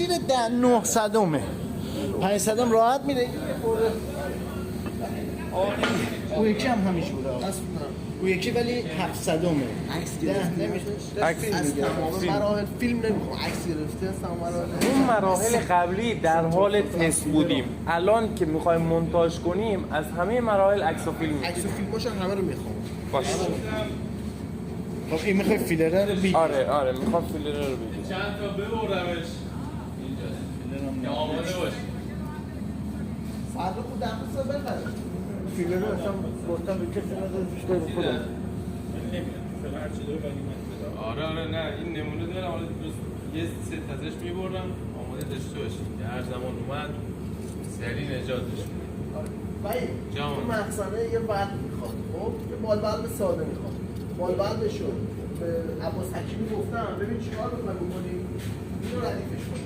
زیر 900 500 راحت میره. اون یکی هم همیشه بوده اون یکی ولی 700 عکس گرفته نمیشه از تمام مراحل فیلم نمیخوام عکس گرفته از تمام مراحل. اون مراحل قبلی در حال تست بودیم، الان که میخوایم مونتاژ کنیم از همه مراحل عکس و فیلم عکس و فیلماش همه رو میخوام. باشه. خب این میخوای فیلره رو بگی؟ آره میخوام فیلره رو بگی. چند تا ببردمش اینجا آماده باش. فردا بود دمسا بخره. فیلره اصلا گفتم به کسی نداره بیشتر به خودم. آره نه این نمونه دارم، حالا یه ست ازش میبرم آماده داشته باشیم که هر زمان اومد سریع نجاتش میدیم. جان این مخزنه یه برد میخواد، خب یه بالبلب ساده میخواد. بالبلبشو به عباس حکیمی گفتم ببین چیکار می‌خوای بکنی اینو ردیفش کن.